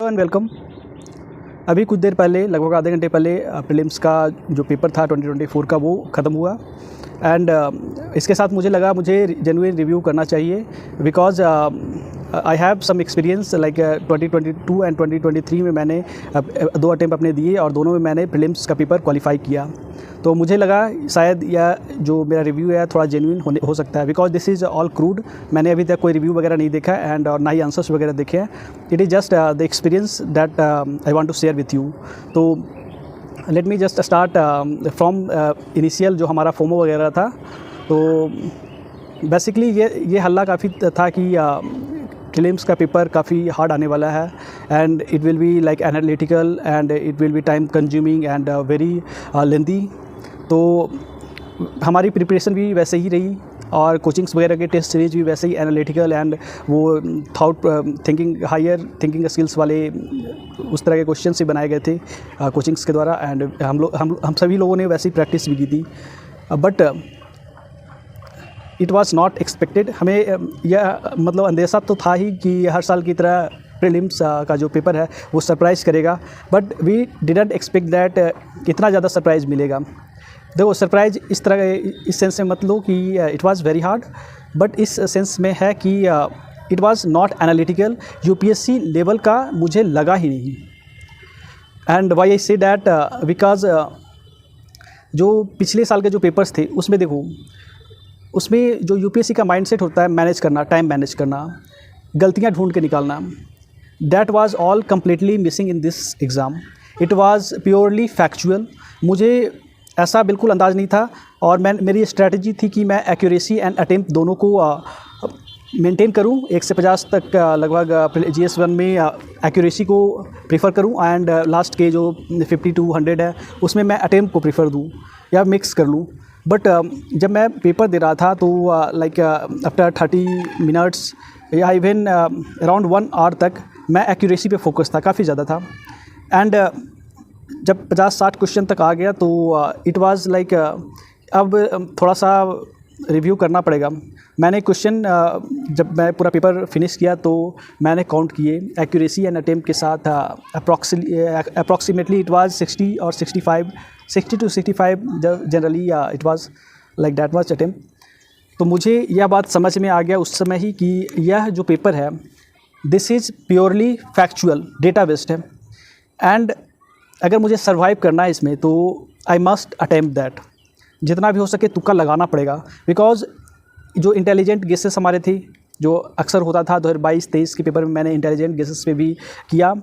And welcome. अभी कुछ देर पहले, लगभग आधे घंटे पहले प्रीलिम्स का जो पेपर था 2024 का वो ख़त्म हुआ। एंड इसके साथ मुझे लगा मुझे जेन्युइन रिव्यू करना चाहिए because I have some experience like 2022 and 2023 में मैंने 2 अटैम्प्ट अपने दिए और दोनों में मैंने प्रीलिम्स का पेपर क्वालिफाई किया। तो मुझे लगा शायद यह जो मेरा रिव्यू है थोड़ा जेन्युइन हो सकता है because this is all crude. मैंने अभी तक कोई रिव्यू वगैरह नहीं देखा एंड और ना ही आंसर्स वगैरह देखे हैं। It is just the experience that I want to share with you. तो let me just start from initial जो हमारा फोमो वगैरह था। तो बेसिकली ये हल्ला काफ़ी था कि प्रीलिम्स का पेपर काफ़ी हार्ड आने वाला है and it will be like analytical and it will be time consuming and very lengthy. तो हमारी प्रिपरेशन भी वैसे ही रही और कोचिंग्स वगैरह के टेस्ट सीरीज भी वैसे ही एनालिटिकल एंड वो thought thinking higher thinking skills वाले उस तरह के क्वेश्चन से बनाए गए थे कोचिंग्स के द्वारा। एंड हम सभी लोगों ने वैसे ही प्रैक्टिस भी की थी। But it was not expected. हमें यह मतलब अंदेशा तो था ही कि हर साल की तरह प्रीलिम्स का जो पेपर है वो सरप्राइज़ करेगा, but we didn't expect that इतना ज़्यादा सरप्राइज़ मिलेगा। देखो, सरप्राइज़ इस तरह इस सेंस में मत लो कि it was very hard, but इस सेंस में है कि it was not analytical. UPSC level का मुझे लगा ही नहीं। And Y I say that because जो पिछले साल के जो पेपर्स थे उसमें देखो, उसमें जो यूपीएससी का माइंडसेट होता है मैनेज करना, टाइम मैनेज करना, गलतियां ढूंढ के निकालना, that was all completely missing in this exam. It was purely factual. मुझे ऐसा बिल्कुल अंदाज़ नहीं था और मेरी स्ट्रैटेजी थी कि मैं एक्यूरेसी एंड अटेम्प्ट दोनों को मेंटेन करूं। 1 से 50 तक लगभग GS1 में एक्यूरेसी को प्रीफर करूं एंड लास्ट के जो 50 to 100 है उसमें मैं अटेम्प्ट को प्रीफर दूं या मिक्स कर लूं। बट जब मैं पेपर दे रहा था तो लाइक आफ्टर 30 मिनट्स या इवन अराउंड 1 आवर तक मैं एक्यूरेसी पे फोकस था, काफ़ी ज़्यादा था। एंड जब 50-60 क्वेश्चन तक आ गया तो इट वाज लाइक अब थोड़ा सा रिव्यू करना पड़ेगा। मैंने क्वेश्चन जब मैं पूरा पेपर फिनिश किया तो मैंने काउंट किए एक्यूरेसी एंड अटेम्प्ट के साथ अप्रॉक्सीमेटली इट वाज 60 और 65, 60 to 65 generally it was like that much attempt. तो मुझे यह बात समझ में आ गया उस समय ही कि यह जो पेपर है this is purely factual, data based है एंड अगर मुझे सर्वाइव करना है इसमें तो आई मस्ट अटेम्प्ट दैट। जितना भी हो सके तुक्का लगाना पड़ेगा बिकॉज जो इंटेलिजेंट गेसेस हमारे थे जो अक्सर होता था 2022-23 के पेपर में मैंने इंटेलिजेंट गेसेस पे भी किया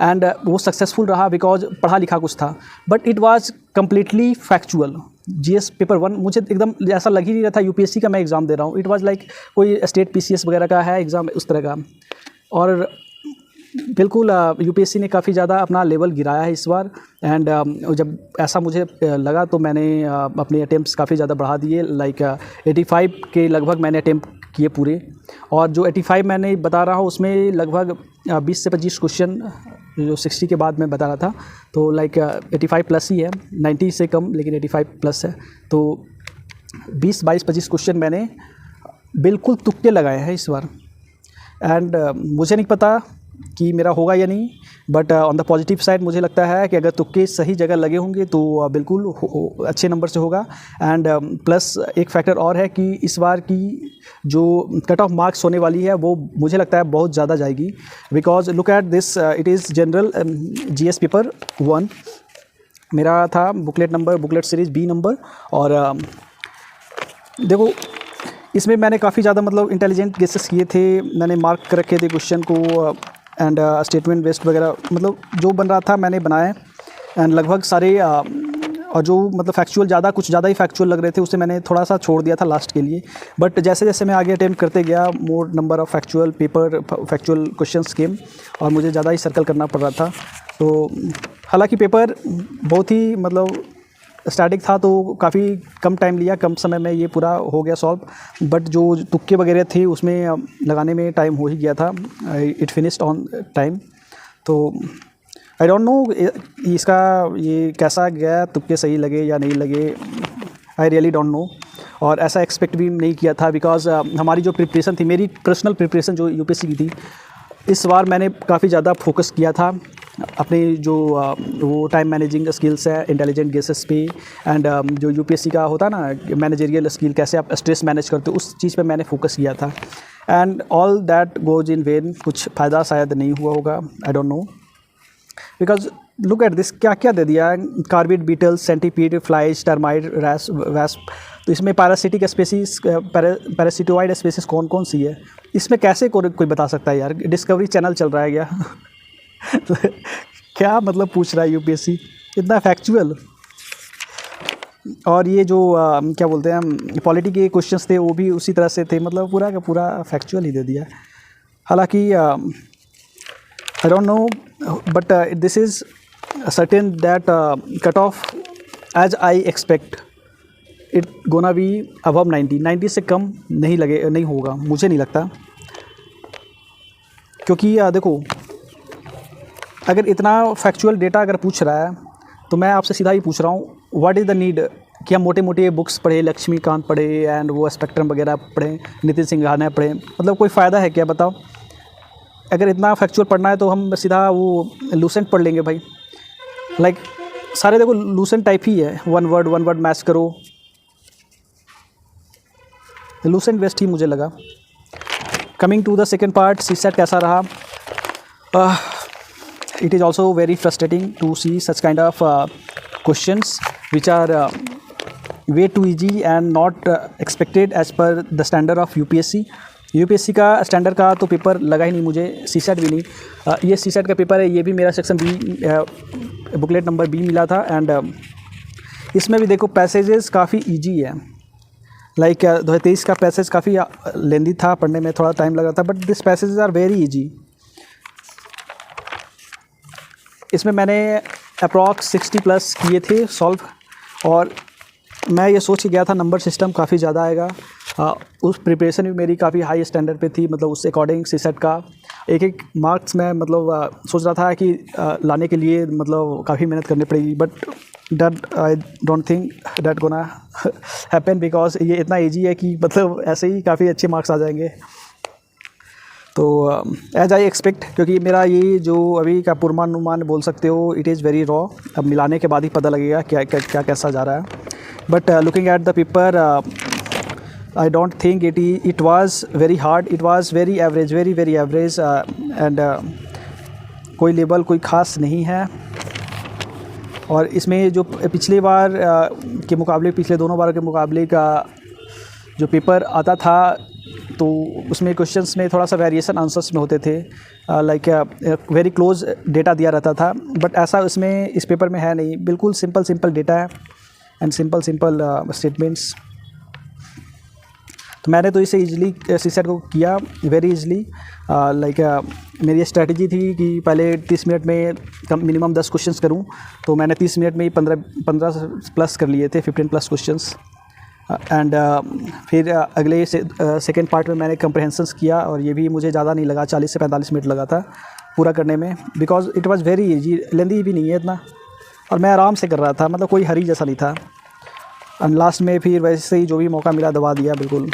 एंड वो सक्सेसफुल रहा बिकॉज पढ़ा लिखा कुछ था, but it was completely factual. GS paper 1 मुझे एकदम ऐसा लग ही नहीं रहा था यूपीएससी का मैं एग्ज़ाम दे रहा हूँ। इट वाज लाइक कोई स्टेट PCS वगैरह का है एग्ज़ाम उस तरह का। और बिल्कुल यूपीएससी ने काफ़ी ज़्यादा अपना लेवल गिराया है इस बार। एंड जब ऐसा मुझे लगा तो मैंने अपने अटेम्प्ट्स काफ़ी ज़्यादा बढ़ा दिए। लाइक 85 के लगभग मैंने अटेम्प्ट किए पूरे, और जो 85 मैंने बता रहा हूँ उसमें लगभग 20 से 25 क्वेश्चन जो 60 के बाद मैं बता रहा था, तो लाइक 85 प्लस ही है, 90 से कम लेकिन 85 प्लस है। तो 20, 22, 25 क्वेश्चन मैंने बिल्कुल तुक्के लगाए हैं इस बार। एंड मुझे नहीं पता कि मेरा होगा या नहीं, but on the positive side मुझे लगता है कि अगर तुक्के सही जगह लगे होंगे तो बिल्कुल अच्छे नंबर से होगा। एंड प्लस एक फैक्टर और है कि इस बार की जो कट ऑफ मार्क्स होने वाली है वो मुझे लगता है बहुत ज़्यादा जाएगी because look at this, it is general GS paper 1 मेरा था, बुकलेट सीरीज़ B नंबर। और देखो इसमें मैंने काफ़ी ज़्यादा मतलब इंटेलिजेंट गेसेस किए थे, मैंने मार्क कर रखे थे क्वेश्चन को एंड स्टेटमेंट बेस्ड वगैरह मतलब जो बन रहा था मैंने बनाए एंड लगभग सारे और जो मतलब फैक्चुअल कुछ ज़्यादा ही फैक्चुअल लग रहे थे उसे मैंने थोड़ा सा छोड़ दिया था लास्ट के लिए। बट जैसे जैसे मैं आगे अटेम्प्ट करते गया more number of factual questions came और मुझे ज़्यादा ही सर्कल करना पड़ रहा था। तो हालांकि पेपर बहुत ही मतलब स्टैटिक था तो काफ़ी कम टाइम लिया, कम समय में ये पूरा हो गया सॉल्व, बट जो तुक्के वगैरह थे उसमें लगाने में टाइम हो ही गया था। It finished on time. तो आई डोंट नो इसका ये कैसा गया, तुक्के सही लगे या नहीं लगे, आई रियली डोंट नो। और ऐसा एक्सपेक्ट भी नहीं किया था बिकॉज हमारी जो प्रिपरेशन थी, मेरी पर्सनल प्रिपरेशन जो यूपीएससी की थी इस बार मैंने काफ़ी ज़्यादा फोकस किया था अपने जो वो टाइम मैनेजिंग स्किल्स है, इंटेलिजेंट गेसेस पे, एंड जो यूपीएससी का होता है ना मैनेजरियल स्किल, कैसे आप स्ट्रेस मैनेज करते हो, उस चीज़ पे मैंने फोकस किया था। And all that goes in vain, कुछ फ़ायदा शायद नहीं हुआ होगा, I don't know, because look at this, क्या क्या दे दिया, carabid, beetles, centipede, flies, termite, रैस, वैस्प। तो इसमें पैरासिटिक स्पेसीज, पैरासिटोइड स्पेसीज कौन कौन सी है, इसमें कैसे कोई बता सकता है यार? डिस्कवरी चैनल चल रहा है क्या? क्या मतलब पूछ रहा है यूपीएससी, इतना फैक्चुअल। और ये जो क्या बोलते हैं पॉलिटी के क्वेश्चंस थे वो भी उसी तरह से थे, मतलब पूरा का पूरा फैक्चुअल ही दे दिया। हालांकि I don't know, but this is certain that cut off as I expect it gonna be above 90 से कम नहीं होगा, मुझे नहीं लगता। क्योंकि देखो, अगर इतना फैक्चुअल डेटा अगर पूछ रहा है तो मैं आपसे सीधा ही पूछ रहा हूँ, व्हाट इज़ द नीड कि हम मोटे मोटे बुक्स पढ़े, लक्ष्मीकांत पढ़े एंड वो स्पेक्ट्रम वगैरह पढ़ें, नितिन सिंघानिया पढ़ें, मतलब कोई फ़ायदा है क्या बताओ? अगर इतना फैक्चुअल पढ़ना है तो हम सीधा वो लूसेंट पढ़ लेंगे भाई। लाइक सारे देखो लूसेंट टाइप ही है, वन वर्ड मैच करो, लूसेंट बेस्ट ही मुझे लगा। Coming to the second part, CSAT कैसा रहा? It is also very frustrating to see such kind of questions which are way too easy and not expected as per the standard of UPSC. UPSC का standard का तो paper लगा ही नहीं मुझे, CSAT भी नहीं। ये सीसेट का पेपर है, ये भी मेरा section B booklet number B मिला था। एंड इसमें भी देखो पैसेजेस काफ़ी इजी है, लाइक 2023 का पैसेज काफ़ी लेंदी था, पढ़ने में थोड़ा टाइम लगा था, but this passages are very easy. इसमें मैंने अप्रॉक्स 60+ किए थे सॉल्व, और मैं ये सोच के गया था नंबर सिस्टम काफ़ी ज़्यादा आएगा। उस प्रिपरेशन भी मेरी काफ़ी हाई स्टैंडर्ड पे थी, मतलब उस अकॉर्डिंग सीसेट का एक मार्क्स मैं मतलब सोच रहा था कि लाने के लिए मतलब काफ़ी मेहनत करनी पड़ेगी, but that I don't think that gonna happen, because ये इतना ईजी है कि मतलब ऐसे ही काफ़ी अच्छे मार्क्स आ जाएंगे। तो एज आई एक्सपेक्ट, क्योंकि मेरा ये जो अभी का पूर्वानुमान बोल सकते हो, इट इज़ वेरी रॉ, अब मिलाने के बाद ही पता लगेगा क्या कैसा जा रहा है। But looking at the paper, I don't think it was very hard, it was very average, very average, and कोई लेवल कोई ख़ास नहीं है। और इसमें जो पिछले बार के मुकाबले, पिछले दोनों बार के मुकाबले का जो पेपर आता था, तो उसमें क्वेश्चंस में थोड़ा सा वेरिएशन आंसर्स में होते थे, लाइक वेरी क्लोज डेटा दिया रहता था, बट ऐसा उसमें इस पेपर में है नहीं, बिल्कुल सिंपल डेटा है एंड सिंपल स्टेटमेंट्स। तो मैंने तो इसे इजीली सीसेट को किया, वेरी इजीली। लाइक मेरी स्ट्रेटजी थी कि पहले 30 मिनट में मिनिमम 10 क्वेश्चंस करूं, तो मैंने 30 मिनट में ही 15+ कर लिए थे, 15+ क्वेश्चंस। एंड फिर अगले सेकेंड पार्ट में मैंने कंप्रहेंशंस किया, और ये भी मुझे ज़्यादा नहीं लगा, 40 से 45 मिनट लगा था पूरा करने में, because it was very easy, lengthy भी नहीं है इतना, और मैं आराम से कर रहा था, मतलब कोई हरी जैसा नहीं था। एंड लास्ट में फिर वैसे ही जो भी मौका मिला दबा दिया बिल्कुल।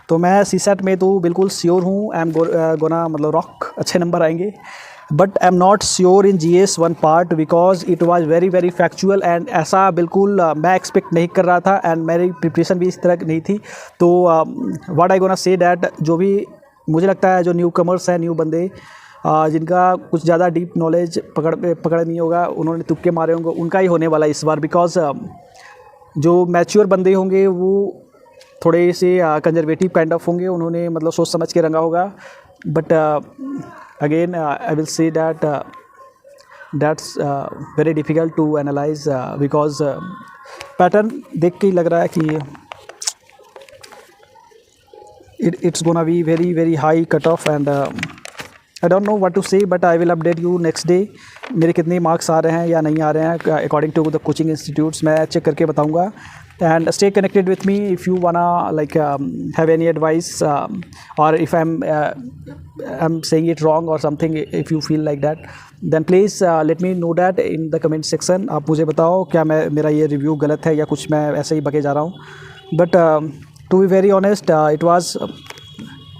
तो मैं सीसेट में तो बिल्कुल श्योर हूँ, आई एम गोना मतलब रॉक, अच्छे नंबर आएंगे। But I am not sure in GS 1 part, because it was very factual, and ऐसा बिल्कुल मैं एक्सपेक्ट नहीं कर रहा था, एंड मेरी प्रिपरेशन भी इस तरह की नहीं थी। तो what I gonna say that, जो भी मुझे लगता है जो न्यू कमर्स हैं, न्यू बंदे जिनका कुछ ज़्यादा डीप नॉलेज पकड़ नहीं होगा, उन्होंने तुक्के मारे होंगे, उनका ही होने वाला है इस बार। बिकॉज जो मैच्योर बंदे होंगे वो थोड़े से कंजर्वेटिव काइंड ऑफ होंगे, उन्होंने मतलब सोच समझ के रंगा होगा। But again I will say that that's very difficult to analyze, because pattern देख के ही लग रहा है कि it's gonna be very high cutoff, and I don't know what to say, but I will update you next day मेरे कितने marks आ रहे हैं या नहीं आ रहे हैं according to the coaching institutes, मैं चेक करके बताऊंगा। And stay connected with me if you wanna like have any advice, or if I'm saying it wrong or something, if you feel like that, then please let me know that in the comment section। आप मुझे बताओ क्या मेरा ये review गलत है या कुछ मैं ऐसे ही बके जा रहा हूँ। But to be very honest, it was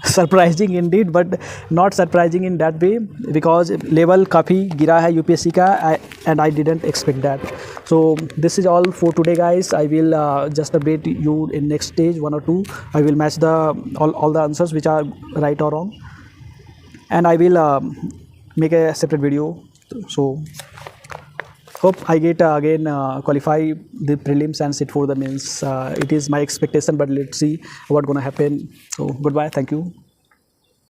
surprising Indeed, but not surprising in that way because level काफ़ी गिरा है यूपीएससी का, and I didn't expect that. So this is all for today guys. I will just update you in next stage 1 or 2. I will match the all the answers which are right or wrong, and I will make a separate video. So hope I get again qualify the prelims and sit for the mains. It is my expectation, but let's see what gonna happen. So goodbye, thank you.